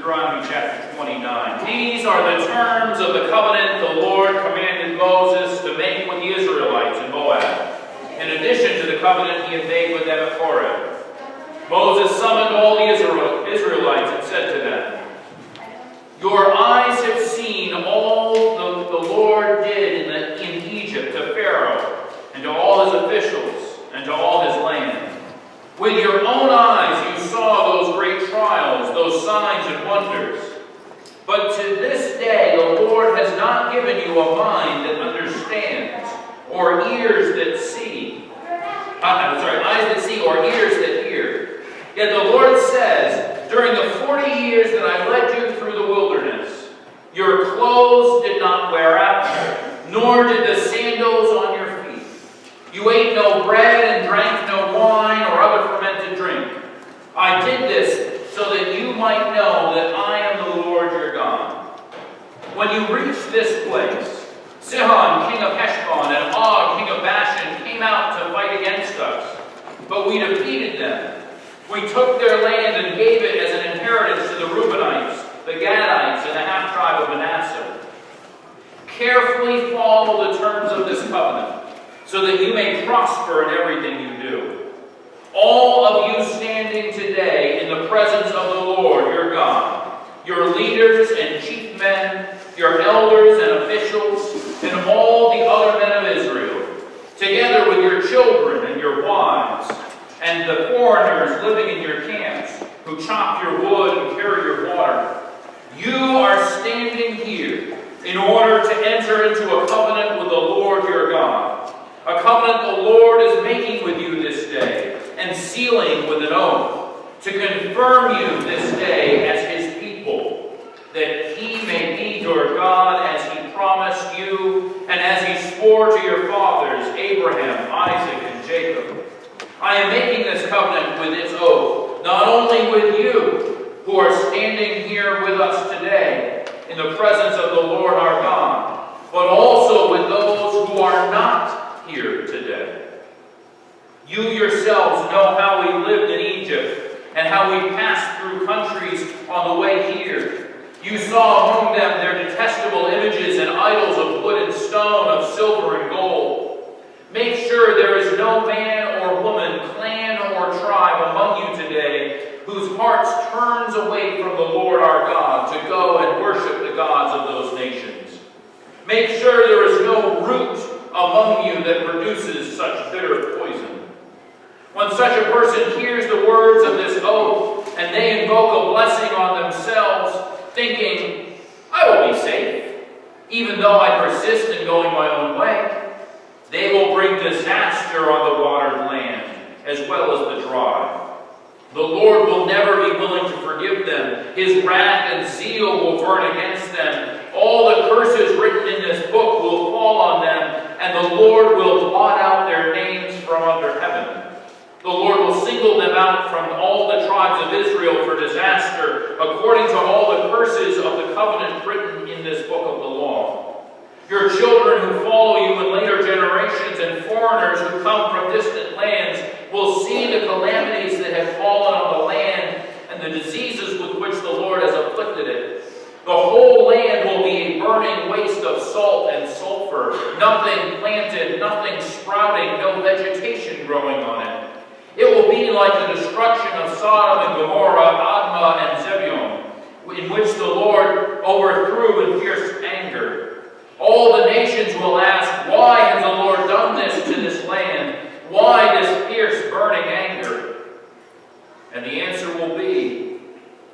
Deuteronomy chapter 29. These are the terms of the covenant the Lord commanded Moses to make with the Israelites in Moab, in addition to the covenant he had made with them at Horeb. Moses summoned all the Israelites and said to them, "Your eyes have seen all the Lord did in Egypt to Pharaoh and to all his officials and to all his land. With your own eyes you saw those great trials, those signs and wonders. But to this day the Lord has not given you a mind that understands, or ears that see. Eyes that see or ears that hear. Yet the Lord says, during the 40 years that I led you through the wilderness, your clothes did not wear out, nor did the sandals on your feet. You ate no bread and drank no wine or other fermented drink. I did this so that you might know that I am the Lord your God. When you reach this place, Sihon, king of Heshbon, and Og, king of Bashan, came out to fight against us, but we defeated them. We took their land and gave it as an inheritance to the Reubenites, the Gadites, and the half-tribe of Manasseh. Carefully follow the terms of this covenant, so that you may prosper in everything you do. All of you standing today in the presence of the Lord your God, your leaders and chief men, your elders and officials, and all the other men of Israel, together with your children and your wives, and the foreigners living in your camps, who chop your wood and carry your water, you are standing here in order to enter into a covenant with the Lord your God, a covenant the Lord is making with you this day, and sealing with an oath, to confirm you this day as his people, that he may be your God as he promised you, and as he swore to your fathers, Abraham, Isaac, and Jacob. I am making this covenant with its oath, not only with you, who are standing here with us today, in the presence of the Lord our God, but also with those who are not here today. You yourselves know how we lived in Egypt, and how we passed through countries on the way here. You saw among them their detestable images and idols of wood and stone, of silver and gold. Make sure there is no man or woman, clan or tribe among you today whose hearts turns away from the Lord our God to go and worship the gods of those nations. Make sure there is no root among you that produces such bitter poison. When such a person hears the words of this oath, and they invoke a blessing on themselves, thinking, I will be safe, even though I persist in going my own way, they will bring disaster on the watered land, as well as the dry. The Lord will never be willing to forgive them. His wrath and zeal will burn against them. All the curses written in this book will fall on them, and the Lord will blot out their names from under heaven. The Lord will single them out from all the tribes of Israel for disaster, according to all the curses of the covenant written in this book of the law. Your children who follow you in later generations and foreigners who come from distant lands will see the calamities that have fallen on the land and the diseases with which the Lord has afflicted it. The whole land will be a burning waste of salt and sulfur, nothing planted, nothing sprouting, no vegetation growing on it. It will be like the destruction of Sodom and Gomorrah, Admah and Zebulun, in which the Lord overthrew in fierce anger. All the nations will ask, why has the Lord done this to this land? Why this fierce burning anger? And the answer will be,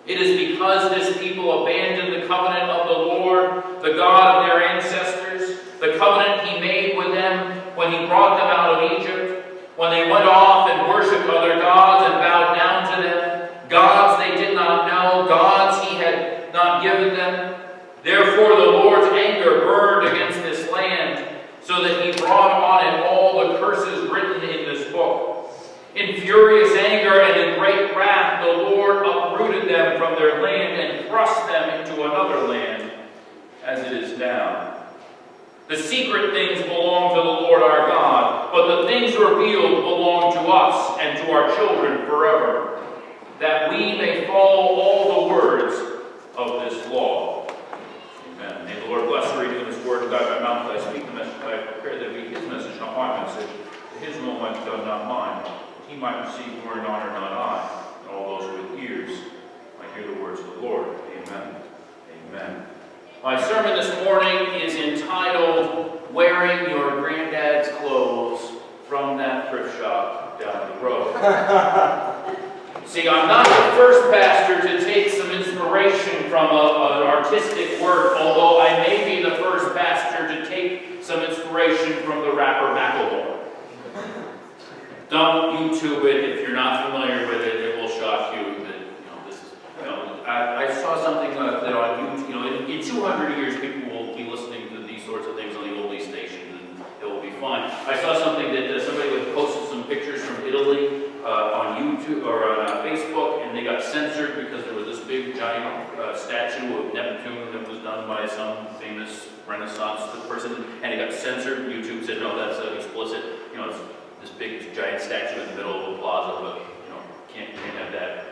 it is because this people abandoned the covenant of the Lord, the God of their ancestors, the covenant he made with them when he brought them out of Egypt, when they went off and worshipped other gods and bowed down to them, gods they did not know, gods he had not given them. Therefore the Lord's anger burned against this land, so that he brought on it all the curses written in this book. In furious anger and in great wrath, the Lord uprooted them from their land and thrust them into another land, as it is now. The secret things belong to the Lord our God, but the things revealed belong to us and to our children forever, that we may follow all the words of this law. Amen. May the Lord bless the reading of His word. God, my mouth, I speak the message I prepare that it be His message, not my message. That His will might be done, not mine. That He might receive glory and honor, not I. And all those with ears might hear the words of the Lord. Amen. Amen. My sermon this morning is entitled, Wearing Your Granddad's Clothes from That Thrift Shop Down the Road. See, I'm not the first pastor to take some inspiration from an artistic work, although I may be the first pastor to take some inspiration from the rapper Macklemore. Don't YouTube it if you're not familiar with it. It will shock you. I saw something that on YouTube, in 200 years, people will be listening to these sorts of things on the oldie stations, and it will be fine. I saw something that somebody had posted some pictures from Italy on YouTube or on Facebook, and they got censored because there was this big giant statue of Neptune that was done by some famous Renaissance person, and it got censored. YouTube said, no, that's explicit. It's this big giant statue in the middle of a plaza, but can't have that.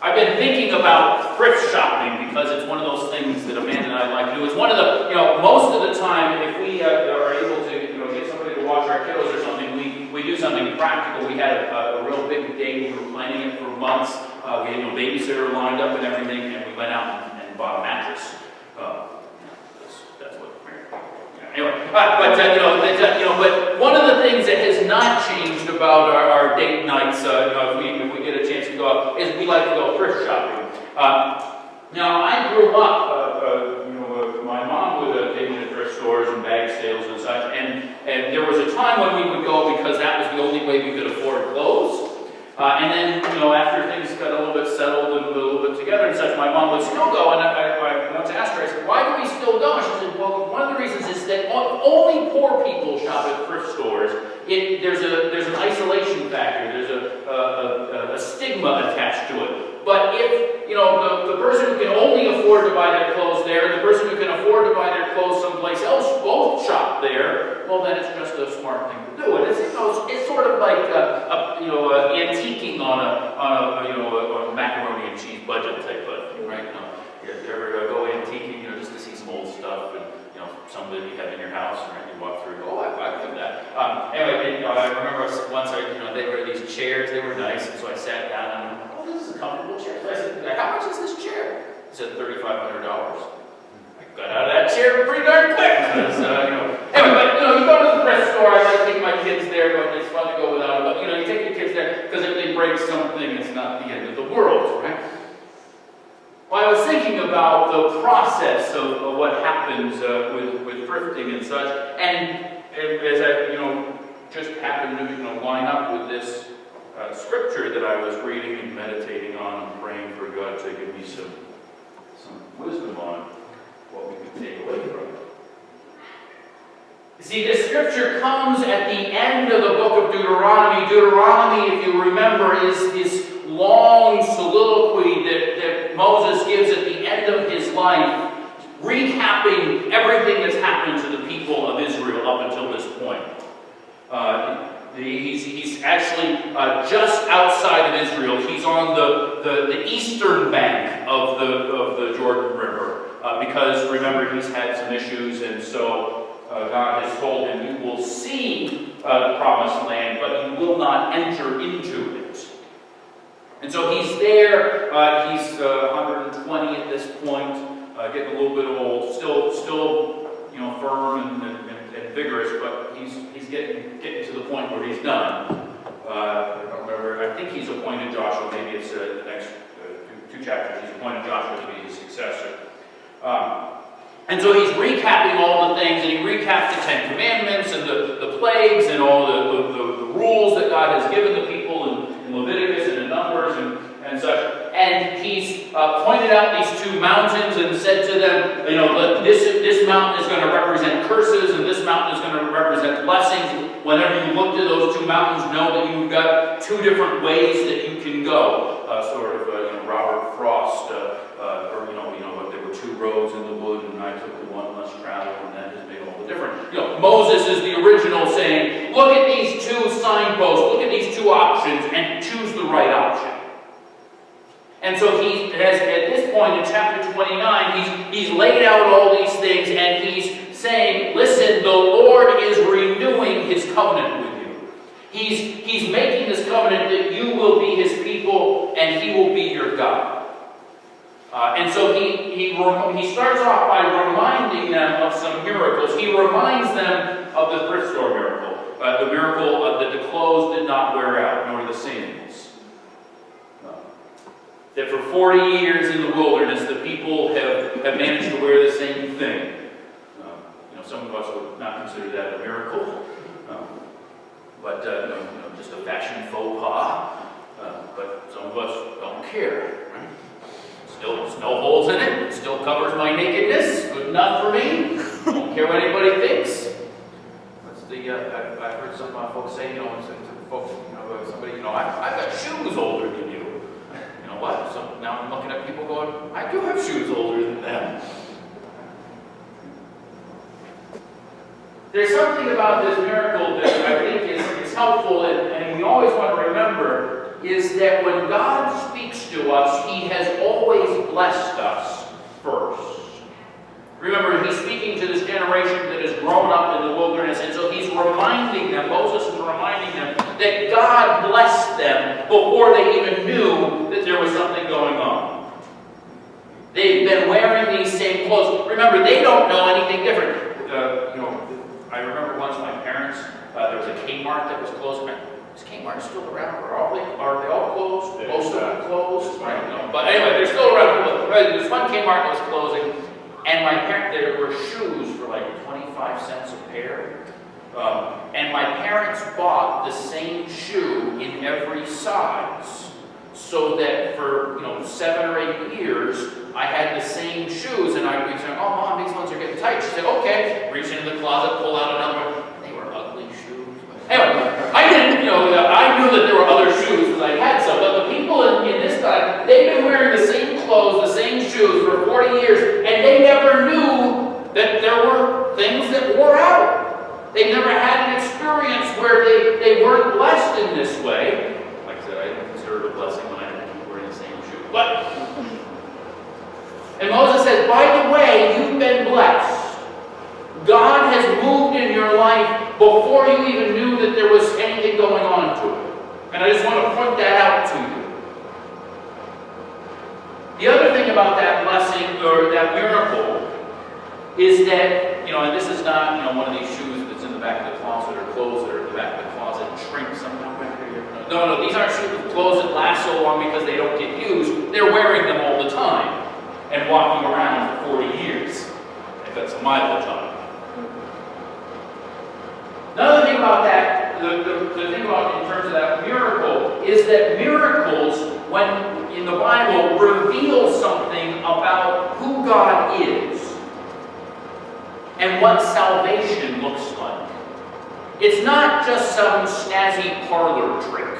I've been thinking about thrift shopping because it's one of those things that Amanda and I like to do. It's one of the, most of the time, if we are able to, get somebody to watch our kiddos or something, we do something practical. We had a real big day. We were planning it for months. We had a babysitter lined up and everything, and we went out and bought a mattress. That's what. Anyway, but one of the things that has not changed about our date nights, if we get a chance to go out, is we like to go thrift shopping. Now, I grew up, my mom would take me to thrift stores and bag sales and such, and there was a time when we would go because that was the only way we could afford clothes. And then, after things got a little bit settled and a little bit together and such, my mom would still go, and I once asked her, I said, why do we still go? And she said, well, one of the reasons is that only poor people shop at thrift stores. There's an isolation factor, there's a stigma attached to it. But if, the person who can only afford to buy their clothes there, and the person who can afford to buy their clothes someplace else, both shop there, well, then it's just a smart thing to do. And it's sort of like, antiquing on a macaroni and cheese budget type of thing, right? You ever go antiquing, just to see some old stuff, and, somebody you have in your house, right? You walk through and go, oh, I do that. Anyway, I remember once, they were these chairs, they were nice, and so I sat down and I went, oh, this is a comfortable chair. So I said, how much is this chair? He said, $3,500. I got out of that chair pretty darn quick. Anyway, but, you go to the thrift store, I like taking my kids there, but it's fun to go without them. But, you take your kids there, because if they break something, it's not the end of the world, right? Well, I was thinking about the process of what happens with thrifting and such, and as I, just happened to, line up with this scripture that I was reading and meditating on and praying for God to give me some wisdom on what we could take away from it. You see, this scripture comes at the end of the book of Deuteronomy. Deuteronomy, if you remember, is this long soliloquy that Moses gives at the end of his life, recapping everything that's happened to the people of Israel up until this point. He's actually just outside of Israel. He's on the eastern bank of the Jordan River because, remember, he's had some issues, and so God has told him, you will see the promised land, but you will not enter into it. And so he's there, he's 120 at this point, getting a little bit old, still firm and vigorous, but he's getting to the point where he's done. I don't remember, I think he's appointed Joshua, maybe it's the next two chapters, he's appointed Joshua to be his successor. And so he's recapping all the things, and he recaps the Ten Commandments and the plagues and all the rules that God has given the people in Leviticus and in Numbers and such. And he's pointed out these two mountains and said to them, this mountain is going to represent curses and this mountain is going to represent blessings. Whenever you look to those two mountains, know that you've got two different ways that you can go. Robert Frost, there were two roads in the wood and I took the one less traveled, and that has made all the difference. Moses is the original saying, look at these two signposts, look at these two options and choose the right option. And so he has, at this point in chapter 29, he's laid out all these things, and he's saying, listen, the Lord is renewing his covenant with you. He's making this covenant that you will be his people, and he will be your God. And so he starts off by reminding them of some miracles. He reminds them of the thrift store miracle. The miracle that the clothes did not wear out, nor the sandals. That for 40 years in the wilderness, the people have managed to wear the same thing. Some of us would not consider that a miracle. But just a fashion faux pas. But some of us don't care. Right? Still, there's no holes in it. It still covers my nakedness. Good enough for me. Don't care what anybody thinks. That's I've heard some folks say, somebody, I've got shoes older than you. You know what? So now I'm looking at people going, I do have shoes older than them. There's something about this miracle that I think is helpful, and we always want to remember, is that when God speaks to us, he has always blessed us first. Remember, he's speaking to this generation that has grown up in the wilderness, and so he's reminding them, Moses is reminding them, that God blessed them before they even knew that there was something going on. They've been wearing these same clothes. Remember, they don't know anything different. I remember once my parents, there was a Kmart that was closed. Is Kmart still around? Are they all closed? Most of them closed? Right? But anyway, they're still around. There's one Kmart that was closing, and my parents, there were shoes for like 25 cents a pair. And my parents bought the same shoe in every size, so that for 7 or 8 years, I had the same shoes, and I'd be saying, "Oh, Mom, these ones are getting tight." She said, "Okay." Reach into the closet, pull out another one. They were ugly shoes. Anyway, I didn't, I knew that there were other shoes because I had some, but the people in this time, they've been wearing the same clothes, the same shoes for 40 years, and they never knew that there were things that wore out. They never had an experience where they weren't blessed in this way. Like I said, I didn't consider it a blessing when I had to keep wearing the same shoe. And Moses says, by the way, you've been blessed. God has moved in your life before you even knew that there was anything going on to it. And I just want to point that out to you. The other thing about that blessing, or that miracle, is that, and this is not, one of these shoes that's in the back of the closet, or clothes that are in the back of the closet and shrink somehow back here. No, these aren't shoes with clothes that last so long because they don't get used. They're wearing them all the time and walking around for 40 years. If that's a mileage on it. Another thing about that, the thing about in terms of that miracle, is that miracles, when in the Bible, reveal something about who God is and what salvation looks like. It's not just some snazzy parlor trick,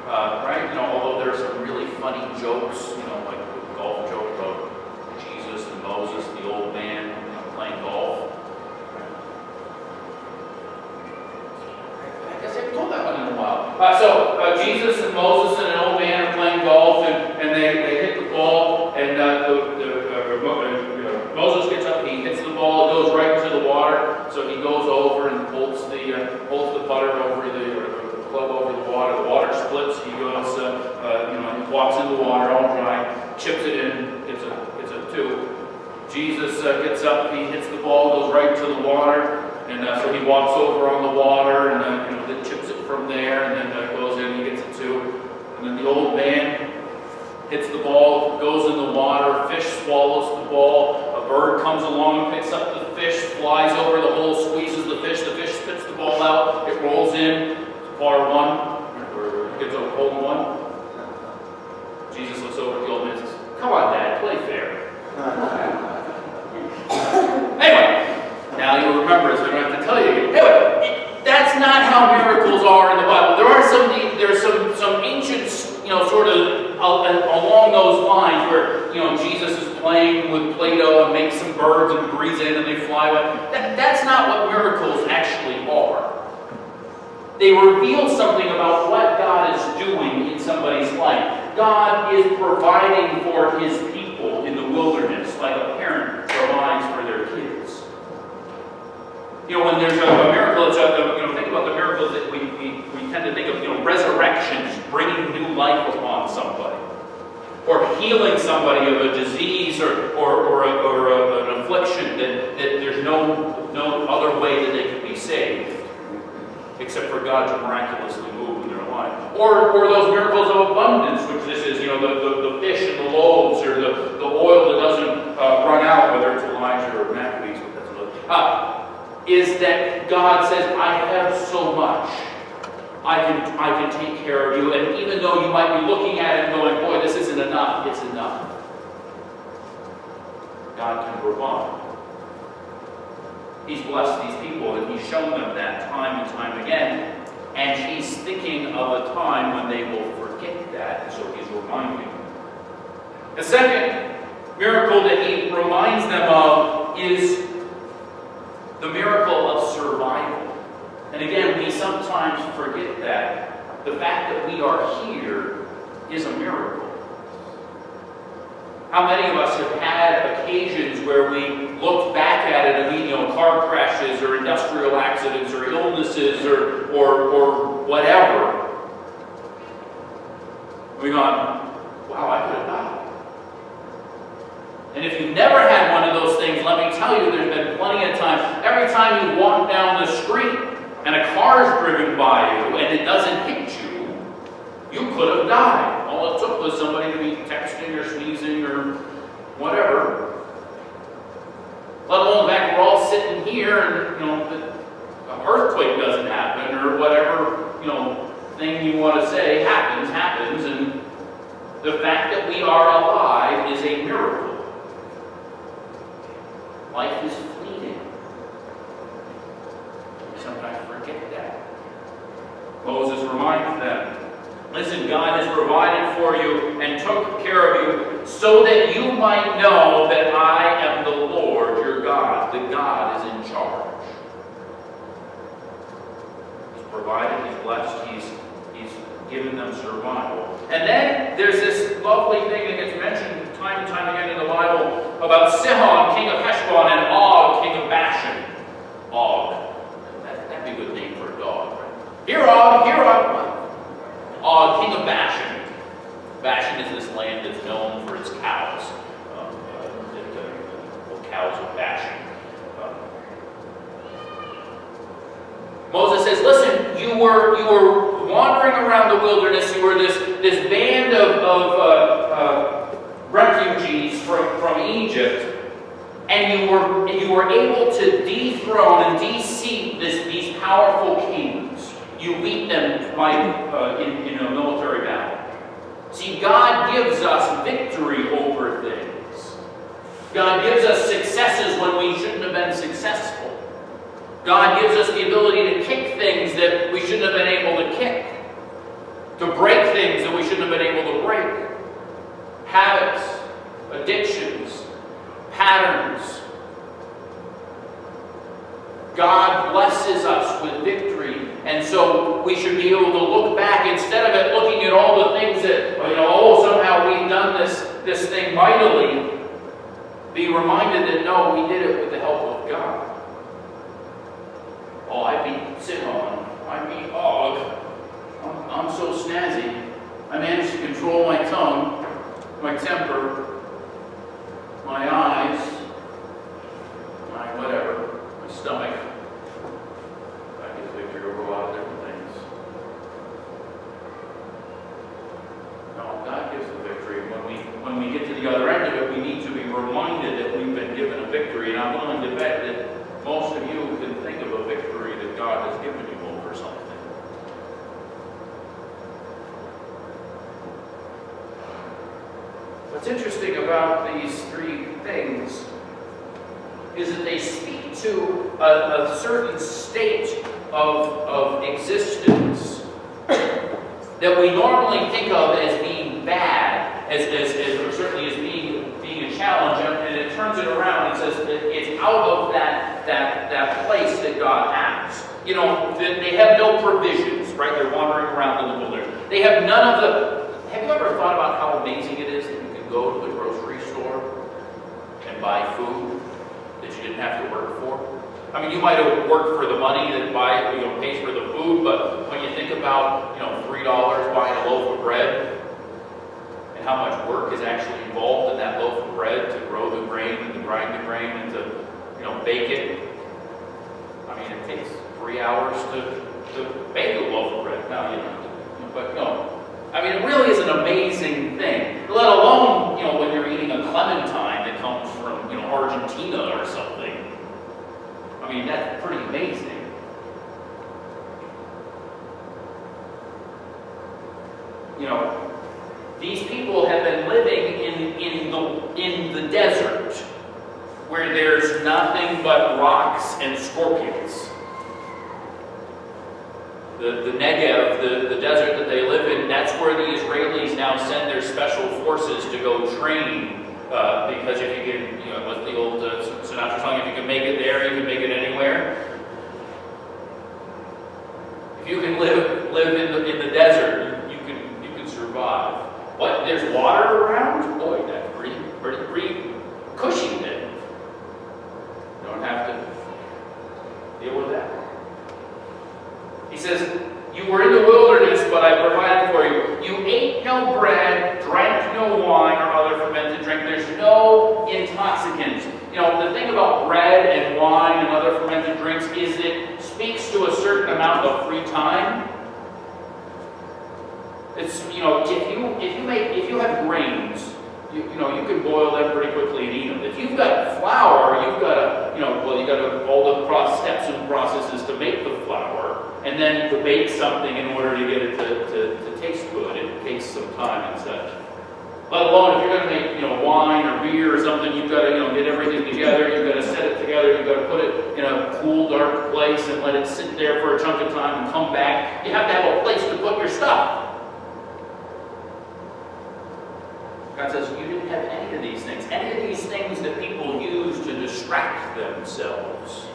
right? Although there are some really funny jokes, like the golf joke about Jesus and Moses, the old man, playing golf. I guess I haven't told that one in a while. So Jesus and Moses and an old man are playing golf, and they hit the ball, and Moses gets up, he hits the ball, it goes right into the water, so he goes over and holds the putter over the club over the water splits, he goes, he walks in the water all dry, chips it in, it's a 2. Jesus gets up, he hits the ball, goes right to the water, and so he walks over on the water, and then chips it from there, and then goes in, he gets a 2. And then the old man hits the ball, goes in the water, fish swallows the ball, a bird comes along, picks up the fish, flies over the hole, squeezes the fish spits the ball out, it rolls in, par 1, or gets a hole in 1. Jesus looks over at the old man and says, "Come on, Dad, play fair." Anyway, now you'll remember, so I don't have to tell you again. Anyway, that's not how miracles are in the Bible. There's some ancient, sort of along those lines where, Jesus is playing with Play-Doh and makes some birds and breathes in and they fly away. That's not what miracles actually are. They reveal something about what God is doing in somebody's life. God is providing for His people in the wilderness like a parent provides for their kids. When there's a miracle, it's think about the miracles that we tend to think of, resurrections, bringing new life upon somebody, or healing somebody of a disease or an affliction that there's no other way that they can be saved, except for God to miraculously move in their life. Or those miracles of abundance, which this is, the fish and the loaves, or the oil that doesn't run out, whether it's Elijah or Maccabees, but that's another. Is that God says, I have so much. I can take care of you. And even though you might be looking at it and going, boy, this isn't enough, it's enough. God can provide. He's blessed these people, and He's shown them that time and time again. And He's thinking of a time when they will forget that, and so He's reminding them. The second miracle that He reminds them of is the miracle of survival. And again, we sometimes forget that. The fact that we are here is a miracle. How many of us have had occasions where we looked back at it and car crashes or industrial accidents or illnesses or whatever. We gone, wow, I could have died. And if you've never had one of those things, let me tell you, there's been plenty of times. Every time you walk down the street and a car's driven by you and it doesn't hit you, you could have died. All it took was somebody to be texting or sneezing or whatever. Let alone the fact we're all sitting here and an earthquake doesn't happen or whatever thing you want to say happens, and the fact that we are alive is a miracle. Life is fleeting. We sometimes forget that. Moses reminds them, listen, God has provided for you and took care of you so that you might know that I am the Lord your God. The God is in charge. He's provided, He's blessed, He's given them survival. And then there's this lovely thing that gets mentioned time and time again in the Bible about Sihon, king of Heshbon, and Og, king of Bashan. Og. That'd be a good name for a dog, right? Here, Og, here, Og. Og, king of Bashan. Bashan is this land that's known for its cows. The cows of Bashan. Moses says, listen, you were wandering around the wilderness. You were this band of refugees from Egypt, and you were able to dethrone and de-seat these powerful kings. You beat them in a military battle. See, God gives us victory over things. God gives us successes when we shouldn't have been successful. God gives us the ability to kick things that we shouldn't have been able to kick. To break things that we shouldn't have been able to break. Habits, addictions, patterns. God blesses us with victory, and so we should be able to look back instead of looking at all the things that, somehow we've done this thing mightily. Be reminded that no, we did it with the help of God. Oh, I beat Sihon. I beat Og. I'm so snazzy. I managed to control my tongue, my temper, my eyes, my whatever, my stomach. I get victory over a lot of different things. No, God gives the victory. When we get to the other end of it, we need to be reminded that we've been given a victory. And I'm willing to bet that most of you can think of a victory that God has given you over something. What's interesting about these three things is that they speak to a certain state of existence that we normally think of as being bad, or certainly as being a challenge, and it turns it around and says that it's out of that place that God acts. They have no provisions, right? They're wandering around in the wilderness. They have none of the Have you ever thought about how amazing it is that you can go to the grocery store and buy food that you didn't have to work for? I mean, you might have worked for the money that pays for the food, but when you think about, $3 buying a loaf of bread, and how much work is actually involved in that loaf of bread to grow the grain and to grind the grain and to, bake it. I mean, it takes 3 hours to bake a loaf of bread. Now, I mean, it really is an amazing thing. Let alone, when you're eating a clementine that comes from, Argentina or something. I mean, that's pretty amazing. These people have been living in the desert where there's nothing but rocks and scorpions. The Negev, the desert that they live in, that's where the Israelis now send their special forces to go train. Because if you can, what's the old Sinatra song, if you can make it there, you can make it anywhere. If you can live in the desert, you can survive. What? There's water around? Boy, that's pretty cushy then. You don't have to deal with that. He says, you were in the wilderness, but I provided for you. You ate no bread, drank no wine or other fermented drink. There's no intoxicant. The thing about bread and wine and other fermented drinks is it speaks to a certain amount of free time. It's, if you have grains, you can boil them pretty quickly and eat them. If you've got flour, you've got all the steps and processes to make the flour, and then to bake something in order to get it to taste good. It takes some time and such. Let alone if you're going to make wine or beer or something, you've got to get everything together. You've got to set it together. You've got to put it in a cool, dark place and let it sit there for a chunk of time and come back. You have to have a place to put your stuff. God says, you didn't have any of these things. Any of these things that people use to distract themselves.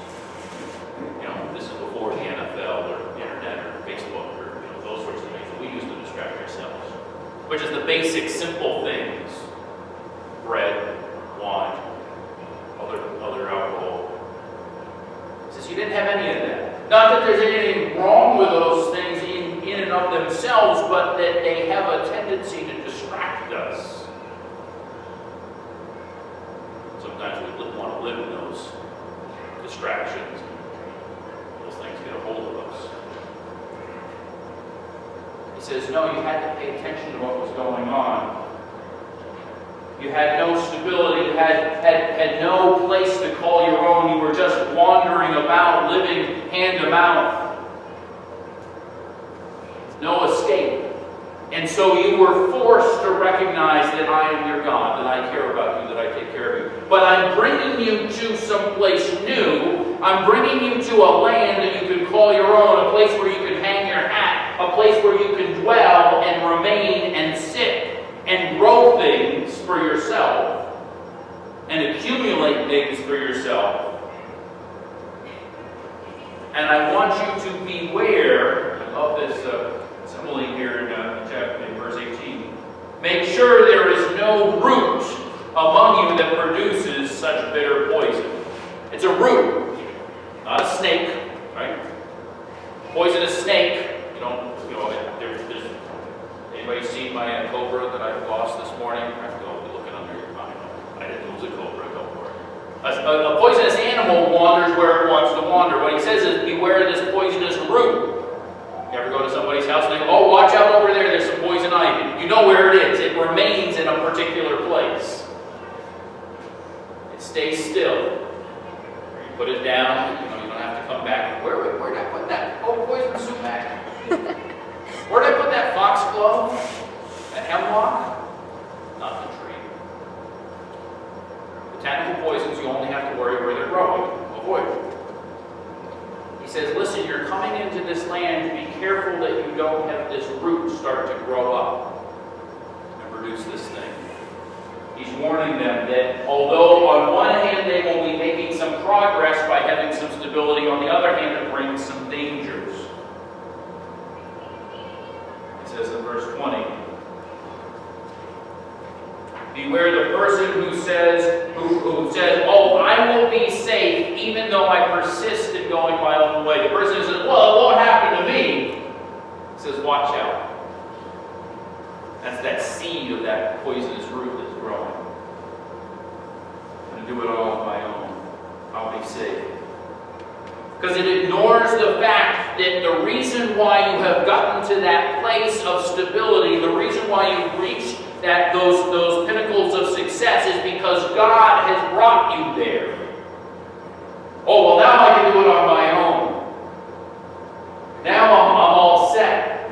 This is before the NFL or the internet or Facebook or those sorts of things that we use to distract ourselves. Which is the basic, simple things. Bread, wine, other alcohol. He says, you didn't have any of that. Not that there's anything wrong with those things in and of themselves, but that they have a tendency to distract us. Sometimes we want to live in those distractions. Those things get a hold of us. He says, no, you had to pay attention to what was going on. You had no stability. You had no place to call your own. You were just wandering about, living hand to mouth. No escape. And so you were forced to recognize that I am your God, that I care about you, that I take care of you. But I'm bringing you to some place new. I'm bringing you to a land that you can call your own, a place where you can hang your hat, a place where you can dwell and remain and sit and grow things for yourself and accumulate things for yourself. And I want you to beware. I love this simile here in verse 18. Make sure there is no root among you that produces such bitter poison. It's a root, not a snake, right? Poisonous snake. There's anybody seen my cobra that I lost this morning? I have to go looking under your mind. I didn't lose a cobra, don't worry. A poisonous animal wanders where it wants to wander. What he says is, beware of this poisonous root. You ever go to somebody's house and they go, oh, watch out over there, there's some poison ivy. You know where it is. It remains in a particular place. It stays still. You put it down, you don't have to come back. Where did I put that poison sumac? Where did I put that foxglove? That hemlock? Not the tree. Botanical poisons, you only have to worry where they're growing. Avoid them. He says, listen, you're coming into this land. Be careful that you don't have this root start to grow up and produce this thing. He's warning them that although on one hand they will be making some progress by having some stability, on the other hand it brings some dangers. It says in verse 20, Beware the person who says, oh, I will be safe even though I persist in going my own way. The person who says, well, it won't happen to me, says, watch out. That's that seed of that poisonous root that's growing. I'm going to do it all on my own. I'll be safe. Because it ignores the fact that the reason why you have gotten to that place of stability, the reason why you've reached those pinnacles of success is because God has brought you there. Oh, well, now I can do it on my own. Now I'm all set.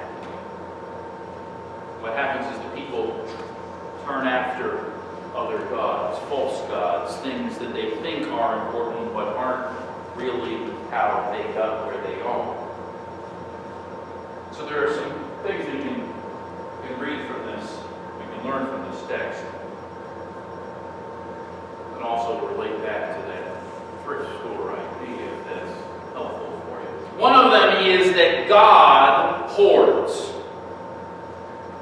What happens is the people turn after other gods, false gods, things that they think are important but aren't really how they got where they are. So there are some things that you can read from this, you can learn from this text, and also relate back to that thrift store idea if that's helpful for you. One of them is that God hoards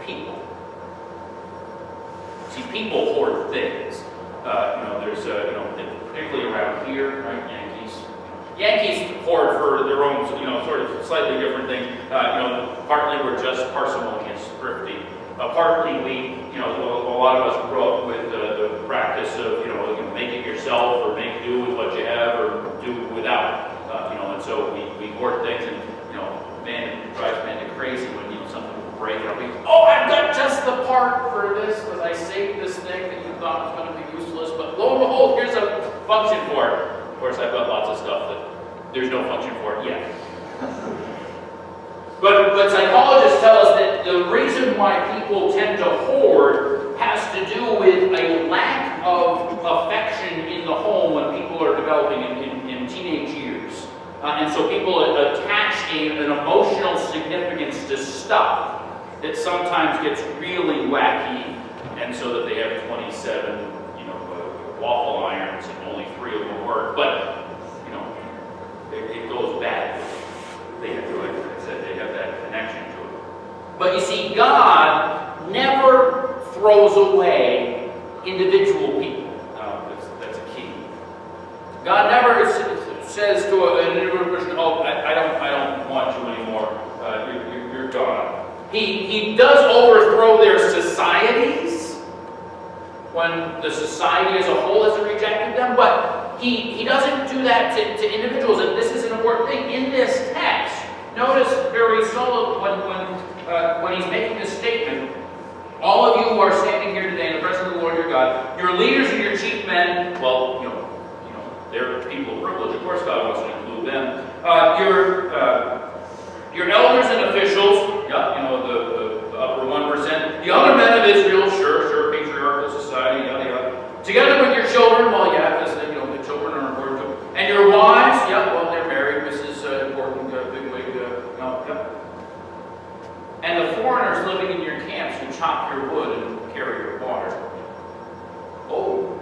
people. See, people hoard things. There's particularly around here, right? Yankees hoard for their own, sort of slightly different thing. Partly we're just parsimonious, thrifty. Partly a lot of us grew up with the practice of, make it yourself or make do with what you have or do without. And so we hoard things, and man, it drives man crazy when something will break. It'll be, oh, I've got just the part for this because I saved this thing that you thought was going to be useless, but lo and behold, here's a function for it. Of course, I've got lots of stuff that there's no function for it yet. But psychologists tell us that the reason why people tend to hoard has to do with a lack of affection in the home when people are developing in teenage years. And so people attach an emotional significance to stuff that sometimes gets really wacky, and so that they have 27 waffle irons and only 3 of them work. But it goes badly. They have to, like I said, they have that connection to it. But you see, God never throws away individual people. That's a key. God never says to an individual person, "Oh, I don't want you anymore. You're gone." He does overthrow their societies when the society as a whole has rejected them, but he doesn't do that to individuals, and this is an important thing. In this text, notice very subtly when he's making this statement, all of you who are standing here today in the presence of the Lord your God, your leaders and your chief men, well, they're people of privilege, of course God wants to include them. Your elders and officials, the upper 1%, the other men of Israel, sure, patriarchal society, yada yada. Together with your children, well, yeah, because the children are important too. And your wives, yeah, well, they're married, Mrs. Important, bigwig, yeah. And the foreigners living in your camps who chop your wood and carry your water. Oh,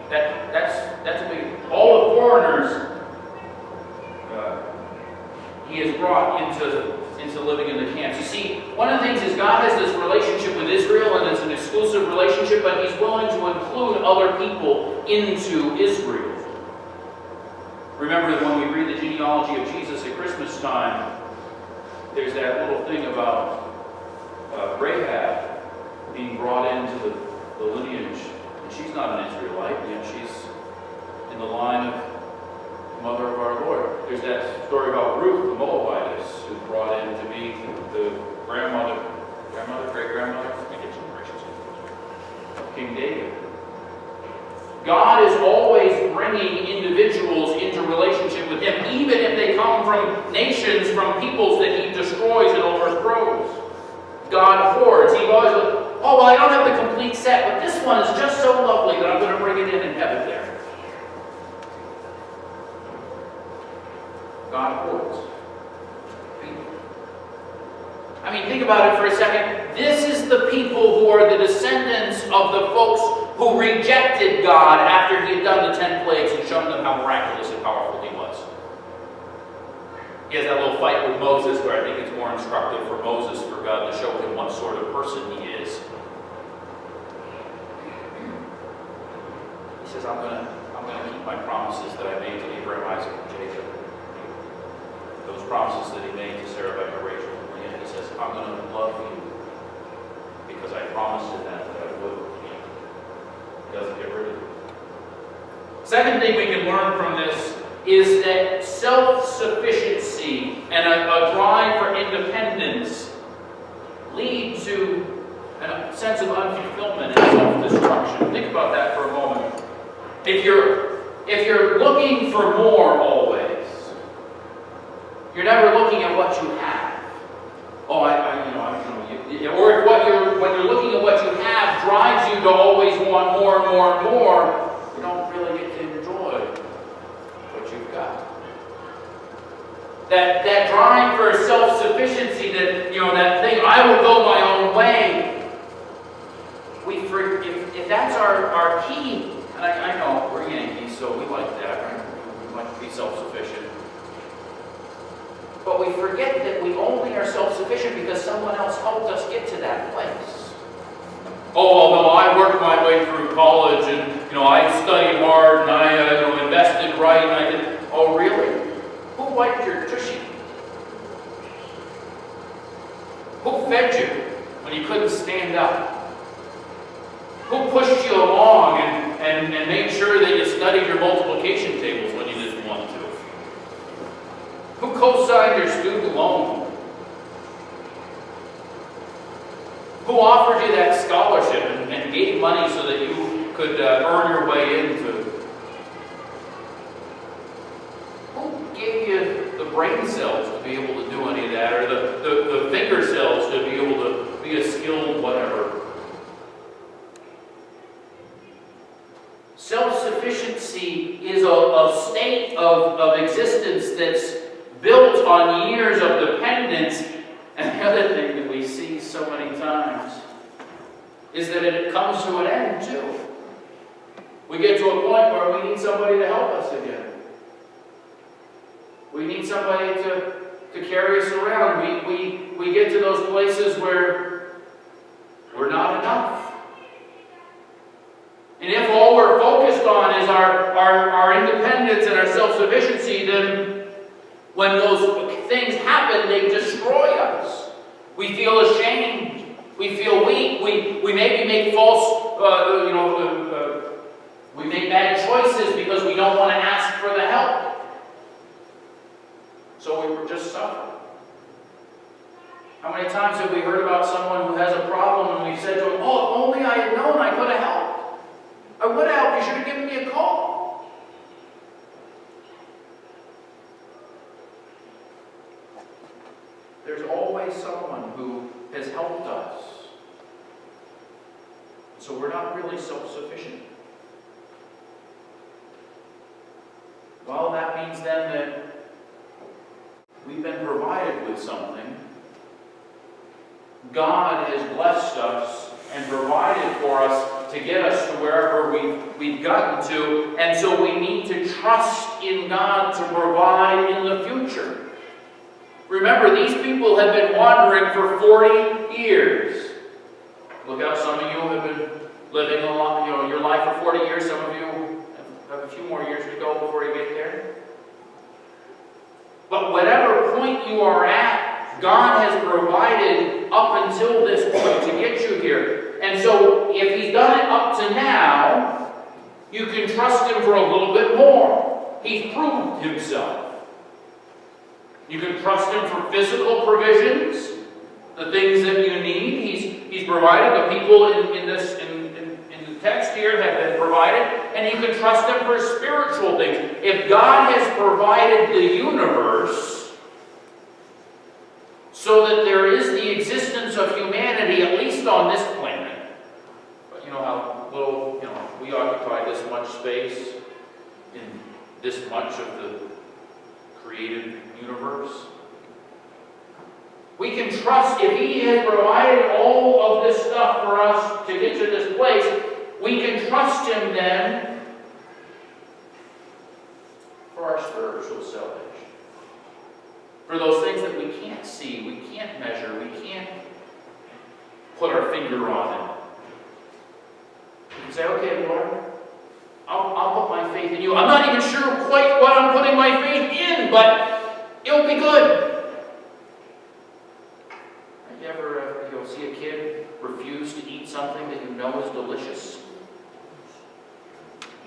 that's a big. All the foreigners he has brought into living in the camps. You see, one of the things is God has this relationship with Israel, and it's an exclusive relationship, but he's willing to include other people into Israel. Remember that when we read the genealogy of Jesus at Christmas time, there's that little thing about Rahab being brought into the lineage. And she's not an Israelite, yet she's in the line of the mother of our Lord. There's that story about Ruth, the Moabitess, who's brought in to be the great-grandmother, of King David. God is always bringing individuals into relationship with him, even if they come from nations, from peoples that he destroys and overthrows. God hoards. He always goes, oh, well, I don't have the complete set, but this one is just so lovely that I'm going to bring it in and have it there. God hoards people. I mean, think about it for a second. This is the people who are the descendants of the folks who rejected God after he had done the 10 plagues and shown them how miraculous and powerful he was. He has that little fight with Moses where I think it's more instructive for Moses for God to show him what sort of person he is. I'm gonna keep my promises that I made to Abraham, Isaac, and Jacob. Those promises that he made to Sarah, Rebecca, Rachel, and Leah. He says, I'm going to love you because I promised to them that I would. He doesn't get rid of you. Second thing we can learn from this is that self-sufficiency and a drive for independence lead to a sense of unfulfillment and self-destruction. Think about that for a moment. If you're looking for more always, you're never looking at what you have. Or if when you're looking at what you have drives you to always want more and more and more, you don't really get to enjoy what you've got. That drive for self-sufficiency, that thing, I will go my own way. If that's our key, and I know we're Yankees, so we like that, right? We like to be self-sufficient. But we forget that we only are self-sufficient because someone else helped us get to that place. Oh, well, no, I worked my way through college, and I studied hard, and I invested right, and I did. Oh, really? Who wiped your tushy? Who fed you when you couldn't stand up? Who pushed you along and made sure that you studied your multiplication tables when you didn't want to? Who co-signed your student loan? Who offered you that scholarship and gave money so that you could earn your way into? Who gave you the brain cells to be able to do any of that, or the finger cells to be able to be a skilled whatever? Self-sufficiency is a state of existence that's built on years of dependence. And the other thing that we see so many times is that it comes to an end too. We get to a point where we need somebody to help us again. We need somebody to carry us around. We get to those places where we're not enough. And if all we're focused on is our independence and our self-sufficiency, then when those things happen, they destroy us. We feel ashamed. We feel weak. We maybe make we make bad choices because we don't want to ask for the help. So we just suffer. How many times have we heard about someone who has a problem and we've said to them, oh, if only I had known, I could have helped. I would have helped. You should have given me a call. There's always someone who has helped us. So we're not really self-sufficient. Well, that means then that we've been provided with something. God has blessed us and provided for us to get us to wherever we've gotten to, and so we need to trust in God to provide in the future. Remember, these people have been wandering for 40 years. Look how some of you have been living your life for 40 years. Some of you have a few more years to go before you get there. But whatever point you are at, God has provided up until this point to get you here. And so, if He's done it up to now, you can trust Him for a little bit more. He's proved Himself. You can trust Him for physical provisions, the things that you need. He's provided. The people in the text here have been provided, and you can trust Him for spiritual things. If God has provided the universe so that there is the existence of humanity, at least on this planet. But you know how little, we occupy this much space in this much of the created universe. We can trust, if He has provided all of this stuff for us to get to this place, we can trust Him then for our spiritual salvation. For those things that we can't see, we can't measure, we can't put our finger on it. We can say, okay, Lord, I'll put my faith in you. I'm not even sure quite what I'm putting my faith in, but it'll be good. Have you ever see a kid refuse to eat something that you know is delicious?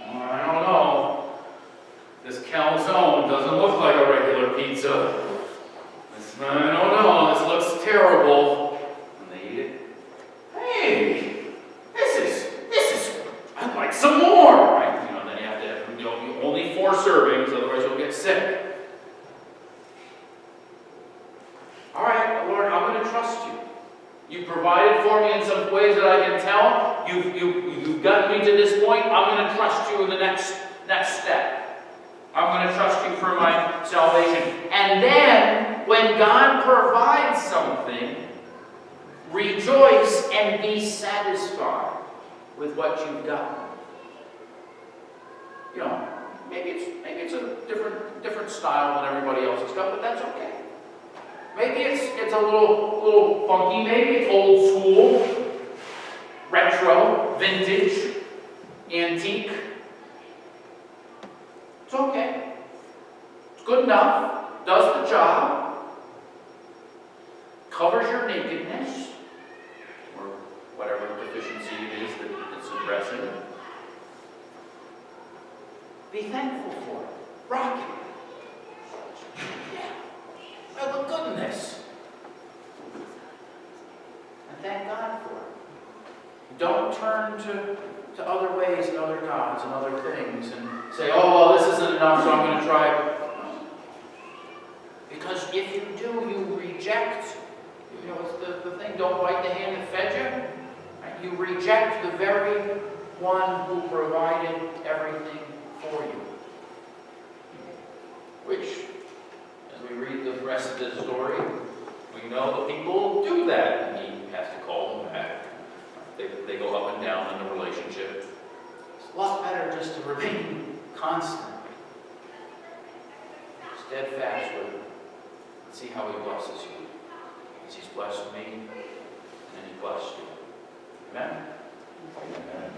I don't know. This calzone doesn't look like a regular pizza. I don't know. This looks terrible. And they eat it. Hey, this is. I'd like some more, right? Then you have to only 4 servings, otherwise you'll get sick. All right, Lord, I'm going to trust you. You provided for me in some ways that I can tell. You've gotten me to this point. I'm going to trust you in the next step. I'm going to trust you for my salvation. And then, when God provides something, rejoice and be satisfied with what you've gotten. Maybe it's a different style than everybody else has got, but that's okay. Maybe it's a little funky. Maybe it's old school, retro, vintage, antique. It's okay. It's good enough. Does the job. Covers your nakedness, or whatever deficiency it is that it's addressing. Be thankful for it. Rock it. Yeah. I look good in this. And thank God for it. Don't turn to other ways and other gods and other things and say, oh, well, this isn't enough, so I'm going to try. Because if you do, you reject. It's the thing, don't bite the hand that fed you. Right? You reject the very one who provided everything for you. Which, as we read the rest of the story, we know that people do that, and he has to call them back. They go up and down in the relationship. It's a lot better just to remain constant, steadfast with him, and see how he blesses you. As he's blessed me, and he blessed you. Amen? Amen.